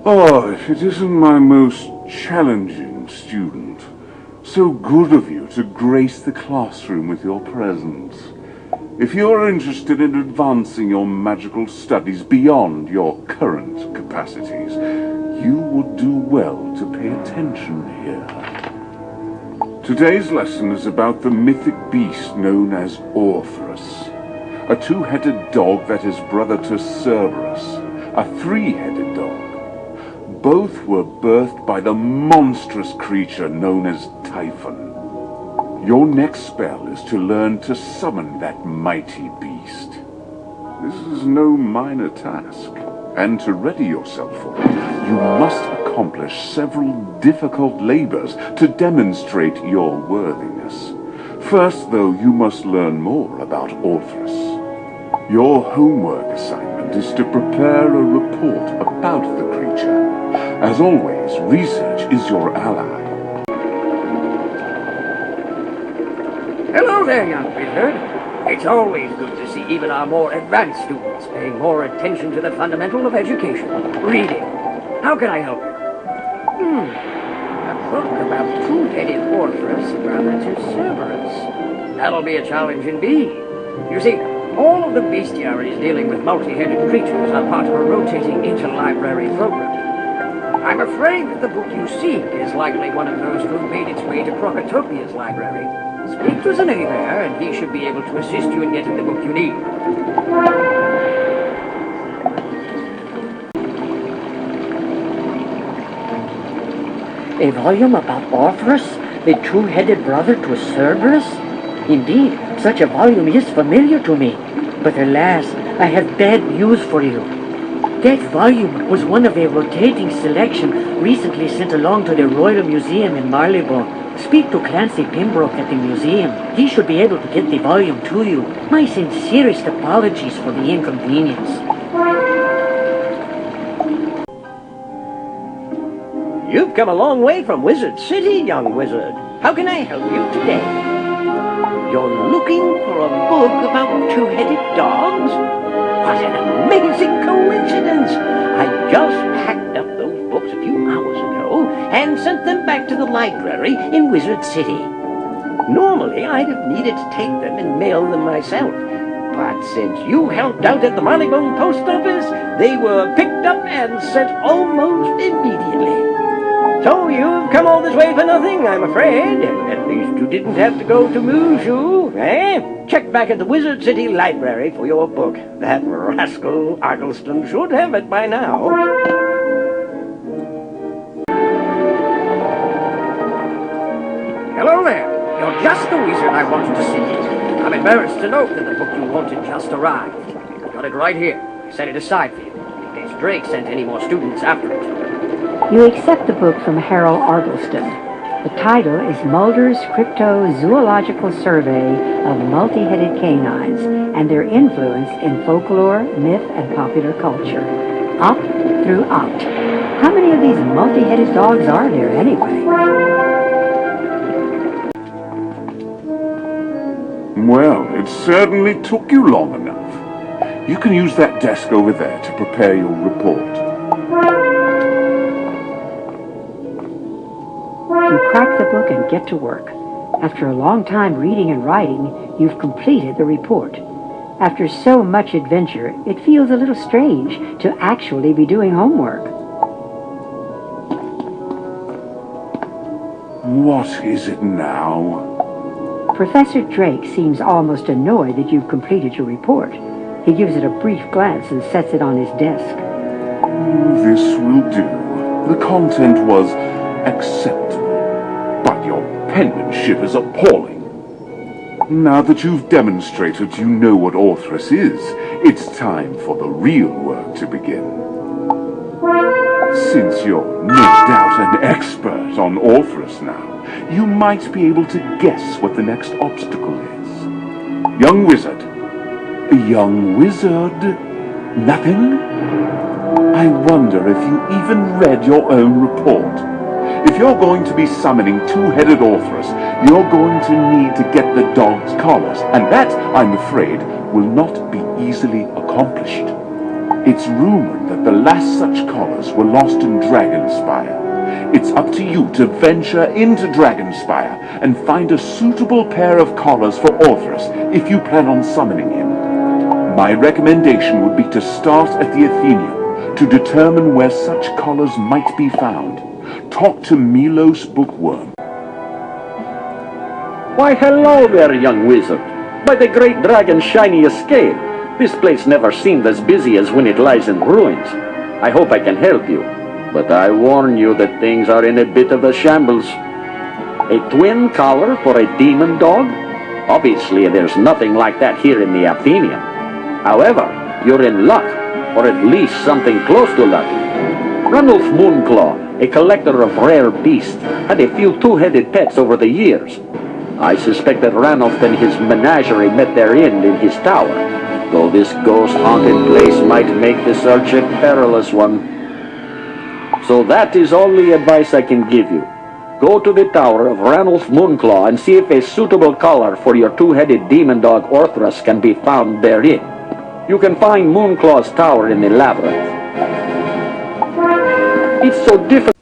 Oh, if it isn't my most challenging student. So good of you to grace the classroom with your presence. If you're interested in advancing your magical studies beyond your current capacities, you would do well to pay attention here. Today's lesson is about the mythic beast known as Orthrus, a two-headed dog that is brother to Cerberus, a three-headed dog. Both were birthed by the monstrous creature known as Typhon. Your next spell is to learn to summon that mighty beast. This is no minor task, and to ready yourself for it, you must accomplish several difficult labors to demonstrate your worthiness. First, though, you must learn more about Orthrus. Your homework assignment is to prepare a report about the creature. As always, research is your ally. Hello there, young wizard. It's always good to see even our more advanced students paying more attention to the fundamental of education, reading. How can I help you? A book about two-headed Orthrus, brother to Cerberus. That'll be a challenge indeed. You see, all of the bestiaries dealing with multi-headed creatures are part of a rotating interlibrary program. I'm afraid that the book you seek is likely one of those to have made its way to Crocatopia's library. Speak to Zane there, and he should be able to assist you in getting the book you need. A volume about Orthrus, the two-headed brother to Cerberus? Indeed, such a volume is familiar to me. But alas, I have bad news for you. That volume was one of a rotating selection recently sent along to the Royal Museum in Marylebone. Speak to Clancy Pembroke at the museum. He should be able to get the volume to you. My sincerest apologies for the inconvenience. You've come a long way from Wizard City, young wizard. How can I help you today? You're looking for a book about two-headed dogs? What an amazing coincidence! I just packed up those books a few hours ago and sent them back to the library in Wizard City. Normally, I'd have needed to take them and mail them myself. But since you helped out at the Marylebone post office, they were picked up and sent almost immediately. So you've come all this way for nothing, I'm afraid. At least you didn't have to go to Mooshu, eh? Check back at the Wizard City Library for your book. That rascal Argleston should have it by now. Hello there. You're just the wizard I wanted to see. I'm embarrassed to note that the book you wanted just arrived. I've got it right here. I set it aside for you, in case Drake sent any more students after it. You accept the book from Harold Argleston. The title is Mulder's Cryptozoological Survey of Multi-Headed Canines and Their Influence in Folklore, Myth, and Popular Culture. Up through out. How many of these multi-headed dogs are there anyway? Well, it certainly took you long enough. You can use that desk over there to prepare your report. You crack the book and get to work. After a long time reading and writing, you've completed the report. After so much adventure, it feels a little strange to actually be doing homework. What is it now? Professor Drake seems almost annoyed that you've completed your report. He gives it a brief glance and sets it on his desk. This will do. The content was acceptable, but your penmanship is appalling. Now that you've demonstrated you know what Orthrus is, it's time for the real work to begin. Since you're no doubt an expert on Orthrus now, you might be able to guess what the next obstacle is. Young wizard. Young wizard. Nothing? I wonder if you even read your own report. If you're going to be summoning two-headed Orthrus, you're going to need to get the dog's collars, and that, I'm afraid, will not be easily accomplished. It's rumored that the last such collars were lost in Dragonspire. It's up to you to venture into Dragonspire and find a suitable pair of collars for Orthrus if you plan on summoning him. My recommendation would be to start at the Athenaeum to determine where such collars might be found. Talk to Milos Bookworm. Why, hello there, young wizard. By the great dragon's shiny escape. This place never seemed as busy as when it lies in ruins. I hope I can help you, but I warn you that things are in a bit of a shambles. A twin collar for a demon dog? Obviously, there's nothing like that here in the Athenaeum. However, you're in luck, or at least something close to luck. Ranulf Moonclaw, a collector of rare beasts, had a few two-headed pets over the years. I suspect that Ranulf and his menagerie met their end in his tower, though this ghost-haunted place might make the search a perilous one. So that is all the advice I can give you. Go to the tower of Ranulf Moonclaw and see if a suitable collar for your two-headed demon dog Orthrus can be found therein. You can find Moonclaw's tower in the labyrinth. It's so difficult.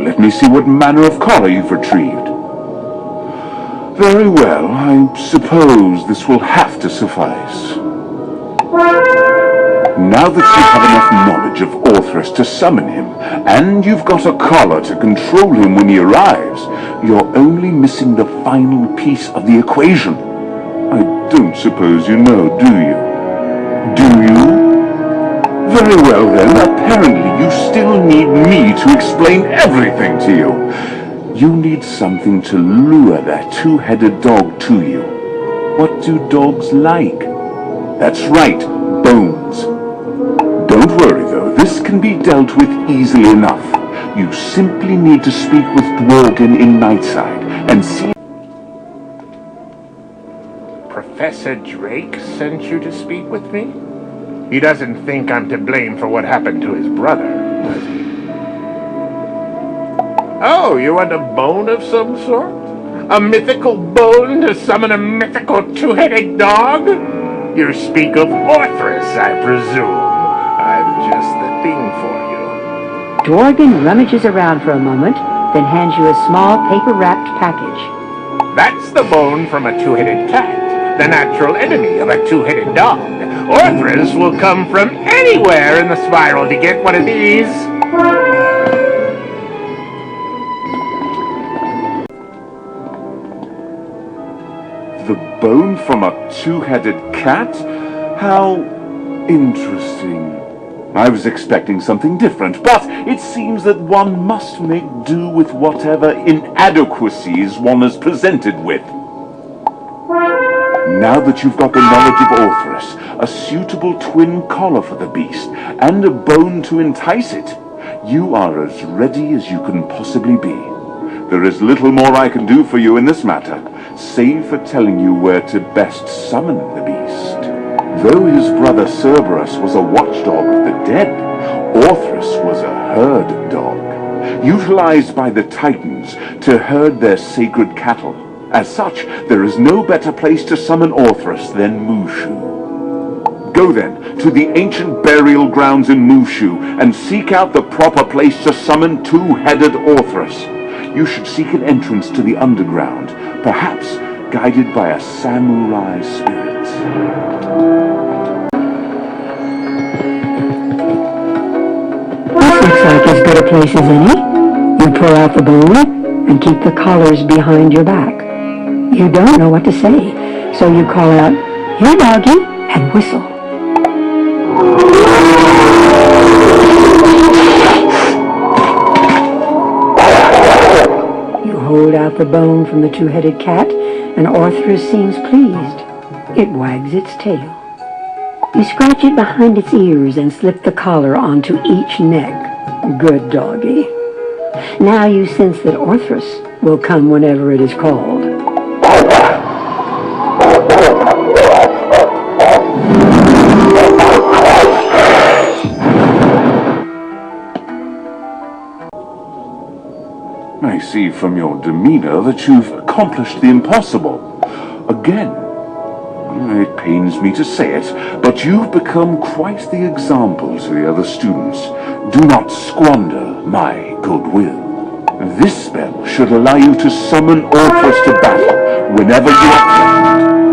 let me see what manner of collar you've retrieved. Very well, I suppose this will have to suffice. Now that you have enough knowledge of Orthrus to summon him, and you've got a collar to control him when he arrives, you're only missing the final piece of the equation. I don't suppose you know, do you? Do you? Very well then, apparently you still need me to explain everything to you. You need something to lure that two-headed dog to you. What do dogs like? That's right, bones. Don't worry though, this can be dealt with easily enough. You simply need to speak with Dworgen in Nightside and see... Professor Drake sent you to speak with me? He doesn't think I'm to blame for what happened to his brother, does he? Oh, you want a bone of some sort? A mythical bone to summon a mythical two-headed dog? You speak of Orthrus, I presume. I'm just the thing for you. Dworgen rummages around for a moment, then hands you a small paper-wrapped package. That's the bone from a two-headed cat, the natural enemy of a two-headed dog. Orthrus will come from anywhere in the spiral to get one of these. The bone from a two-headed cat? How interesting. I was expecting something different, but it seems that one must make do with whatever inadequacies one is presented with. Now that you've got the knowledge of Orthrus, a suitable twin collar for the beast, and a bone to entice it, you are as ready as you can possibly be. There is little more I can do for you in this matter, save for telling you where to best summon the beast. Though his brother Cerberus was a watchdog of the dead, Orthrus was a herd dog, utilized by the Titans to herd their sacred cattle. As such, there is no better place to summon Orthrus than Mushu. Go then to the ancient burial grounds in Mushu and seek out the proper place to summon two-headed Orthrus. You should seek an entrance to the underground, perhaps guided by a samurai spirit. This looks like as good a place as any. You pull out the bone and keep the collars behind your back. You don't know what to say, so you call out, "Here, doggy," and whistle. You hold out the bone from the two-headed cat, and Orthrus seems pleased. It wags its tail. You scratch it behind its ears and slip the collar onto each neck. Good doggy. Now you sense that Orthrus will come whenever it is called. I see from your demeanor that you've accomplished the impossible. Again. It pains me to say it, but you've become quite the example to the other students. Do not squander my goodwill. This spell should allow you to summon Orthrus to battle whenever you are threatened.